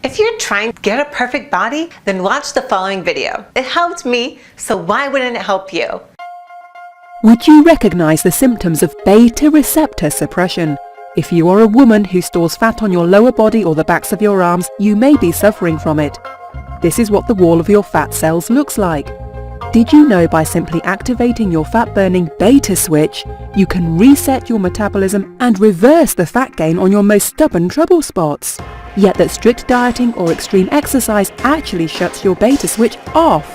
If you're trying to get a perfect body, then watch the following video. It helped me, so why wouldn't it help you? Would you recognize the symptoms of beta receptor suppression? If you are a woman who stores fat on your lower body or the backs of your arms, you may be suffering from it. This is what the wall of your fat cells looks like. Did you know by simply activating your fat-burning beta switch, you can reset your metabolism and reverse the fat gain on your most stubborn trouble spots? Yet that strict dieting or extreme exercise actually shuts your beta switch off.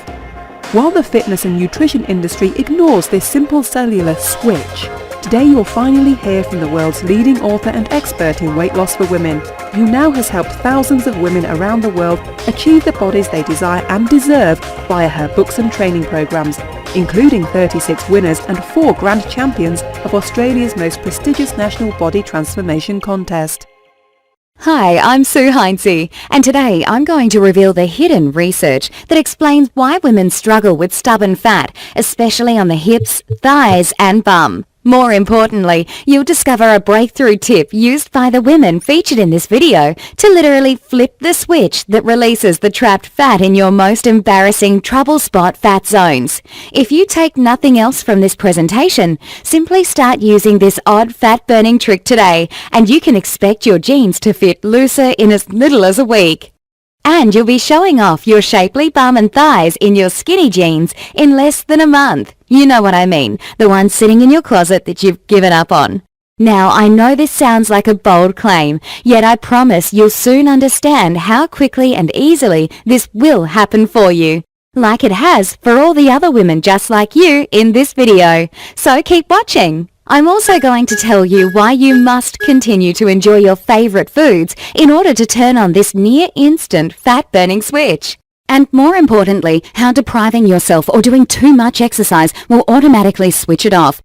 While the fitness and nutrition industry ignores this simple cellular switch, today you'll finally hear from the world's leading author and expert in weight loss for women, who now has helped thousands of women around the world achieve the bodies they desire and deserve via her books and training programs, including 36 winners and 4 grand champions of Australia's most prestigious national body transformation contest. Hi, I'm Sue Heinze, and today I'm going to reveal the hidden research that explains why women struggle with stubborn fat, especially on the hips, thighs and bum. More importantly, you'll discover a breakthrough tip used by the women featured in this video to literally flip the switch that releases the trapped fat in your most embarrassing trouble spot fat zones. If you take nothing else from this presentation, simply start using this odd fat burning trick today and you can expect your jeans to fit looser in as little as a week. And you'll be showing off your shapely bum and thighs in your skinny jeans in less than a month. You know what I mean, the ones sitting in your closet that you've given up on. Now, I know this sounds like a bold claim, yet I promise you'll soon understand how quickly and easily this will happen for you, like it has for all the other women just like you in this video. So keep watching. I'm also going to tell you why you must continue to enjoy your favorite foods in order to turn on this near-instant fat-burning switch. And more importantly, how depriving yourself or doing too much exercise will automatically switch it off,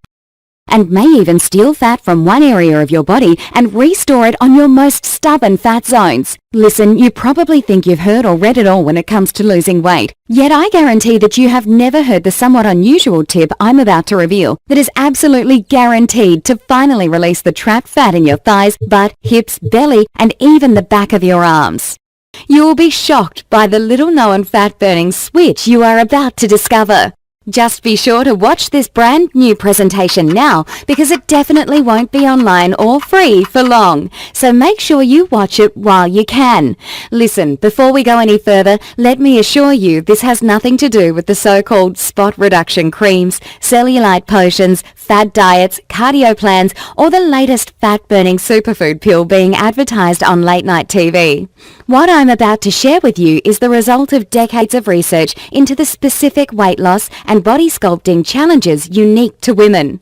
and may even steal fat from one area of your body and restore it on your most stubborn fat zones. Listen, you probably think you've heard or read it all when it comes to losing weight. Yet I guarantee that you have never heard the somewhat unusual tip I'm about to reveal that is absolutely guaranteed to finally release the trapped fat in your thighs, butt, hips, belly, and even the back of your arms. You will be shocked by the little-known fat-burning switch you are about to discover. Just be sure to watch this brand new presentation now because it definitely won't be online or free for long. So make sure you watch it while you can. Listen, before we go any further, let me assure you this has nothing to do with the so-called spot reduction creams, cellulite potions, fad diets, cardio plans, or the latest fat-burning superfood pill being advertised on late-night TV. What I'm about to share with you is the result of decades of research into the specific weight loss and body sculpting challenges unique to women.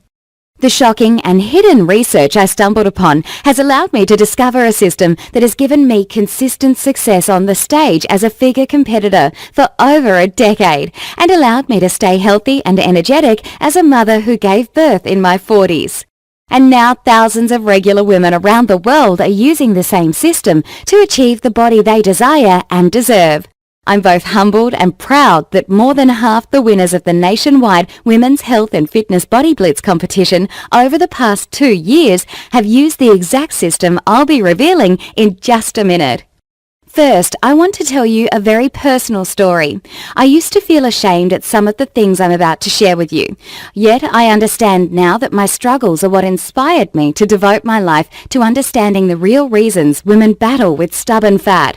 The shocking and hidden research I stumbled upon has allowed me to discover a system that has given me consistent success on the stage as a figure competitor for over a decade and allowed me to stay healthy and energetic as a mother who gave birth in my 40s. And now thousands of regular women around the world are using the same system to achieve the body they desire and deserve. I'm both humbled and proud that more than half the winners of the nationwide Women's Health and Fitness Body Blitz competition over the past 2 years have used the exact system I'll be revealing in just a minute. First, I want to tell you a very personal story. I used to feel ashamed at some of the things I'm about to share with you. Yet I understand now that my struggles are what inspired me to devote my life to understanding the real reasons women battle with stubborn fat.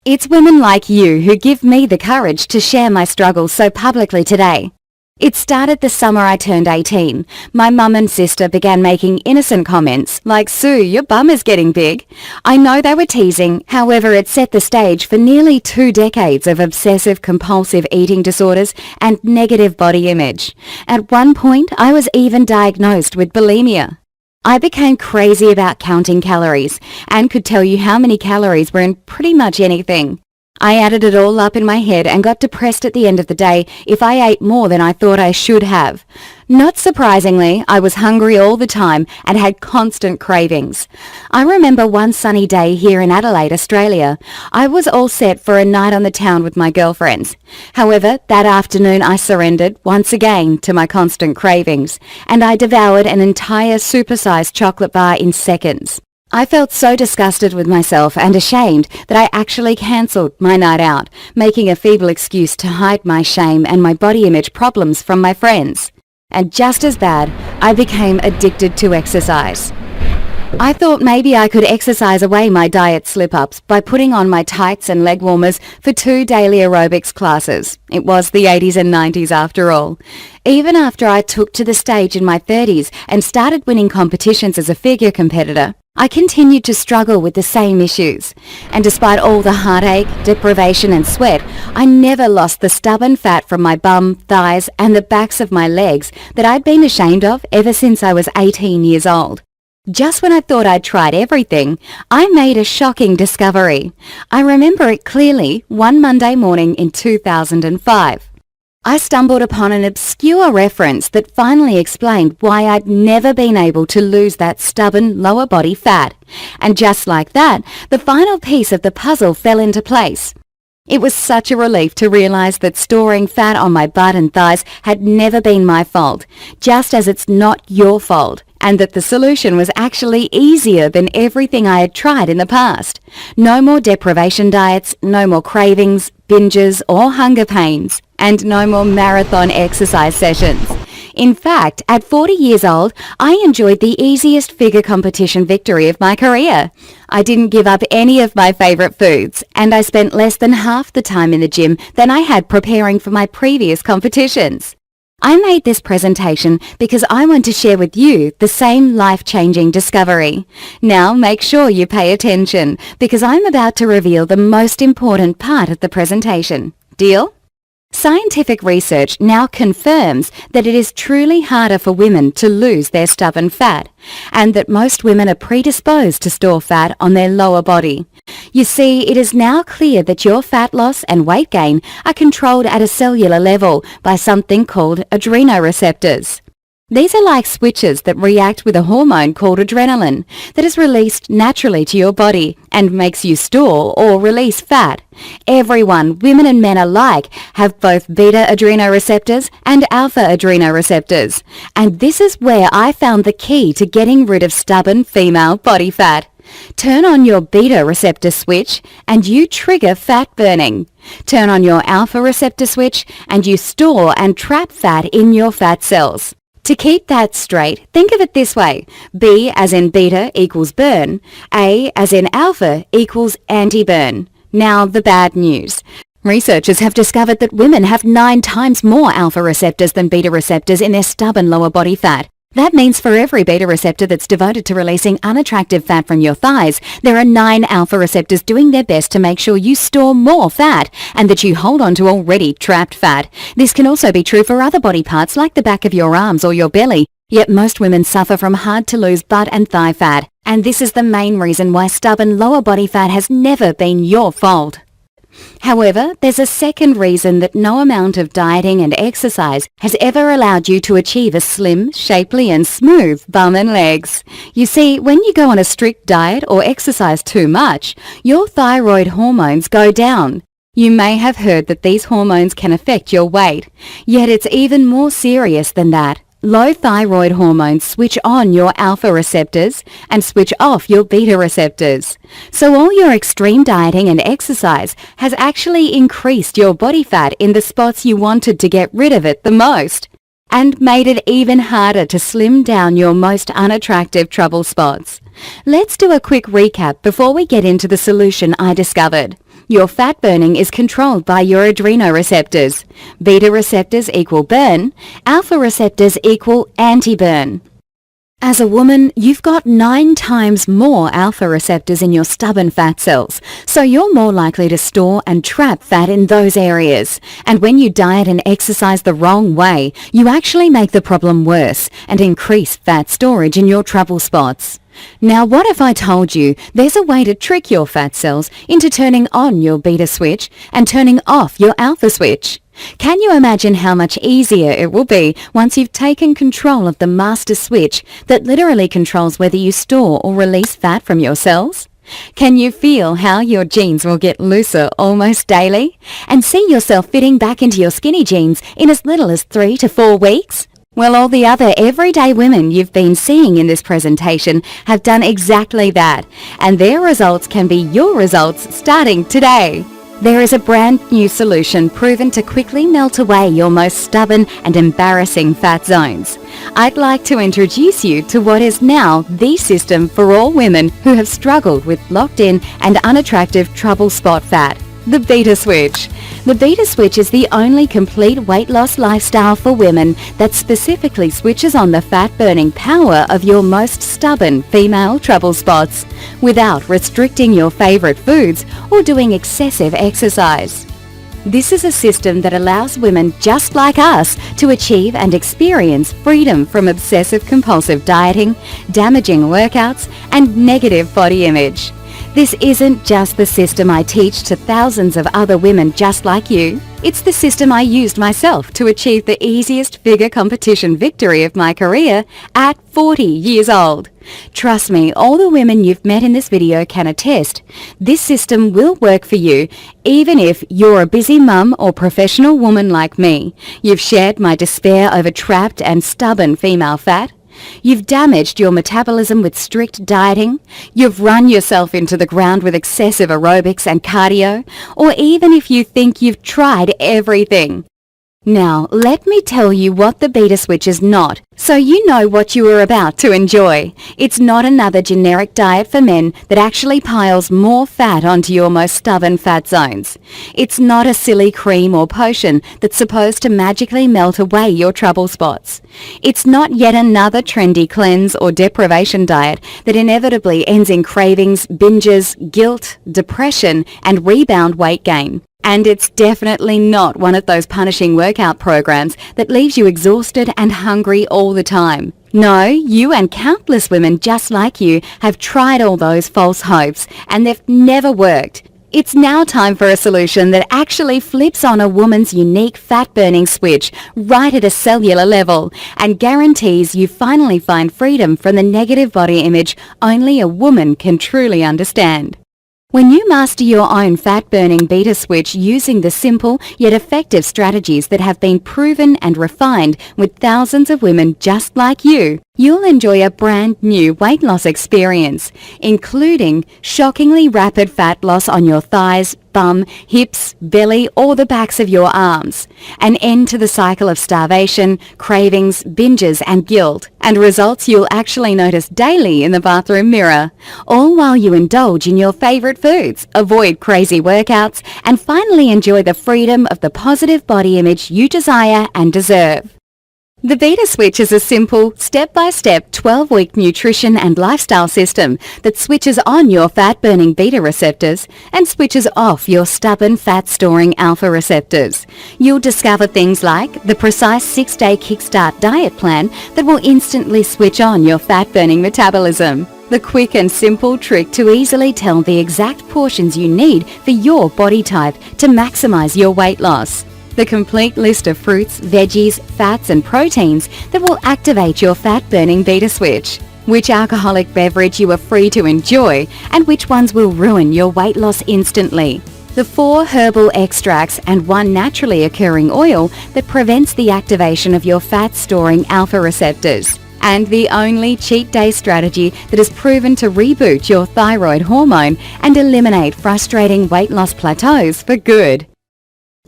It's women like you who give me the courage to share my struggles so publicly today. It started the summer I turned 18. My mum and sister began making innocent comments like, "Sue, your bum is getting big." I know they were teasing, however it set the stage for nearly 2 decades of obsessive-compulsive eating disorders and negative body image. At one point, I was even diagnosed with bulimia. I became crazy about counting calories and could tell you how many calories were in pretty much anything. I added it all up in my head and got depressed at the end of the day if I ate more than I thought I should have. Not surprisingly, I was hungry all the time and had constant cravings. I remember one sunny day here in Adelaide, Australia. I was all set for a night on the town with my girlfriends. However, that afternoon I surrendered once again to my constant cravings, and I devoured an entire supersized chocolate bar in seconds. I felt so disgusted with myself and ashamed that I actually cancelled my night out, making a feeble excuse to hide my shame and my body image problems from my friends. And just as bad, I became addicted to exercise. I thought maybe I could exercise away my diet slip-ups by putting on my tights and leg warmers for 2 daily aerobics classes. It was the 80s and 90s after all. Even after I took to the stage in my 30s and started winning competitions as a figure competitor, I continued to struggle with the same issues. And despite all the heartache, deprivation and sweat, I never lost the stubborn fat from my bum, thighs and the backs of my legs that I'd been ashamed of ever since I was 18 years old. Just when I thought I'd tried everything, I made a shocking discovery. I remember it clearly one Monday morning in 2005. I stumbled upon an obscure reference that finally explained why I'd never been able to lose that stubborn lower body fat. And just like that, the final piece of the puzzle fell into place. It was such a relief to realize that storing fat on my butt and thighs had never been my fault, just as it's not your fault, and that the solution was actually easier than everything I had tried in the past. No more deprivation diets, no more cravings, binges or hunger pains, and no more marathon exercise sessions. In fact, at 40 years old, I enjoyed the easiest figure competition victory of my career. I didn't give up any of my favorite foods, and I spent less than half the time in the gym than I had preparing for my previous competitions. I made this presentation because I want to share with you the same life-changing discovery. Now make sure you pay attention, because I'm about to reveal the most important part of the presentation. Deal? Scientific research now confirms that it is truly harder for women to lose their stubborn fat, and that most women are predisposed to store fat on their lower body. You see, it is now clear that your fat loss and weight gain are controlled at a cellular level by something called adrenoreceptors. These are like switches that react with a hormone called adrenaline that is released naturally to your body and makes you store or release fat. Everyone, women and men alike, have both beta adrenoreceptors and alpha adrenoreceptors. And this is where I found the key to getting rid of stubborn female body fat. Turn on your beta receptor switch and you trigger fat burning. Turn on your alpha receptor switch and you store and trap fat in your fat cells. To keep that straight, think of it this way. B as in beta equals burn. A as in alpha equals anti-burn. Now the bad news. Researchers have discovered that women have 9 times more alpha receptors than beta receptors in their stubborn lower body fat. That means for every beta receptor that's devoted to releasing unattractive fat from your thighs, there are 9 alpha receptors doing their best to make sure you store more fat and that you hold on to already trapped fat. This can also be true for other body parts like the back of your arms or your belly. Yet most women suffer from hard-to-lose butt and thigh fat, and this is the main reason why stubborn lower body fat has never been your fault. However, there's a second reason that no amount of dieting and exercise has ever allowed you to achieve a slim, shapely and smooth bum and legs. You see, when you go on a strict diet or exercise too much, your thyroid hormones go down. You may have heard that these hormones can affect your weight, yet it's even more serious than that. Low thyroid hormones switch on your alpha receptors and switch off your beta receptors. So all your extreme dieting and exercise has actually increased your body fat in the spots you wanted to get rid of it the most, and made it even harder to slim down your most unattractive trouble spots. Let's do a quick recap before we get into the solution I discovered. Your fat burning is controlled by your adrenoreceptors. Beta receptors equal burn, alpha receptors equal anti-burn. As a woman, you've got 9 times more alpha receptors in your stubborn fat cells, so you're more likely to store and trap fat in those areas. And when you diet and exercise the wrong way, you actually make the problem worse and increase fat storage in your trouble spots. Now what if I told you there's a way to trick your fat cells into turning on your beta switch and turning off your alpha switch? Can you imagine how much easier it will be once you've taken control of the master switch that literally controls whether you store or release fat from your cells? Can you feel how your jeans will get looser almost daily and see yourself fitting back into your skinny jeans in as little as 3 to 4 weeks? Well, all the other everyday women you've been seeing in this presentation have done exactly that, and their results can be your results starting today. There is a brand new solution proven to quickly melt away your most stubborn and embarrassing fat zones. I'd like to introduce you to what is now the system for all women who have struggled with locked-in and unattractive trouble spot fat. The Beta Switch. The Beta Switch is the only complete weight loss lifestyle for women that specifically switches on the fat-burning power of your most stubborn female trouble spots without restricting your favorite foods or doing excessive exercise. This is a system that allows women just like us to achieve and experience freedom from obsessive-compulsive dieting, damaging workouts, and negative body image. This isn't just the system I teach to thousands of other women just like you. It's the system I used myself to achieve the easiest figure competition victory of my career at 40 years old. Trust me, all the women you've met in this video can attest. This system will work for you, even if you're a busy mum or professional woman like me. You've shared my despair over trapped and stubborn female fat. You've damaged your metabolism with strict dieting, you've run yourself into the ground with excessive aerobics and cardio, or even if you think you've tried everything. Now, let me tell you what the Beta Switch is not, so you know what you are about to enjoy. It's not another generic diet for men that actually piles more fat onto your most stubborn fat zones. It's not a silly cream or potion that's supposed to magically melt away your trouble spots. It's not yet another trendy cleanse or deprivation diet that inevitably ends in cravings, binges, guilt, depression, and rebound weight gain. And it's definitely not one of those punishing workout programs that leaves you exhausted and hungry all the time. No, you and countless women just like you have tried all those false hopes and they've never worked. It's now time for a solution that actually flips on a woman's unique fat-burning switch right at a cellular level and guarantees you finally find freedom from the negative body image only a woman can truly understand. When you master your own fat-burning Beta Switch using the simple yet effective strategies that have been proven and refined with thousands of women just like you, you'll enjoy a brand new weight loss experience, including shockingly rapid fat loss on your thighs, bum, hips, belly, or the backs of your arms, an end to the cycle of starvation, cravings, binges, and guilt, and results you'll actually notice daily in the bathroom mirror, all while you indulge in your favorite foods, avoid crazy workouts, and finally enjoy the freedom of the positive body image you desire and deserve. The Beta Switch is a simple, step-by-step 12-week nutrition and lifestyle system that switches on your fat-burning beta receptors and switches off your stubborn fat-storing alpha receptors. You'll discover things like the precise 6-day kickstart diet plan that will instantly switch on your fat-burning metabolism, the quick and simple trick to easily tell the exact portions you need for your body type to maximize your weight loss, the complete list of fruits, veggies, fats and proteins that will activate your fat-burning Beta Switch, which alcoholic beverage you are free to enjoy and which ones will ruin your weight loss instantly, the 4 herbal extracts and 1 naturally occurring oil that prevents the activation of your fat-storing alpha receptors, and the only cheat day strategy that is proven to reboot your thyroid hormone and eliminate frustrating weight loss plateaus for good.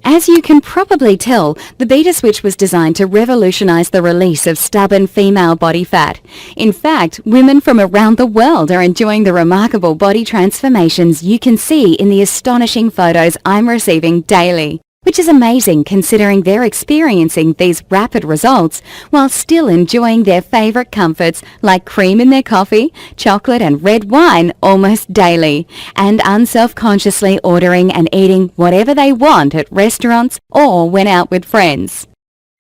As you can probably tell, the Beta Switch was designed to revolutionize the release of stubborn female body fat. In fact, women from around the world are enjoying the remarkable body transformations you can see in the astonishing photos I'm receiving daily, which is amazing considering they're experiencing these rapid results while still enjoying their favorite comforts like cream in their coffee, chocolate and red wine almost daily, and unselfconsciously ordering and eating whatever they want at restaurants or when out with friends.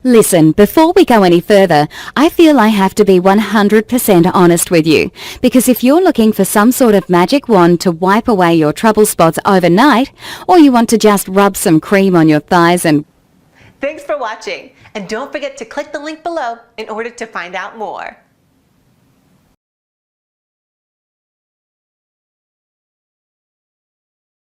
Listen, before we go any further, I feel I have to be 100% honest with you, because if you're looking for some sort of magic wand to wipe away your trouble spots overnight, or you want to just rub some cream on your thighs and... Thanks for watching, and don't forget to click the link below in order to find out more.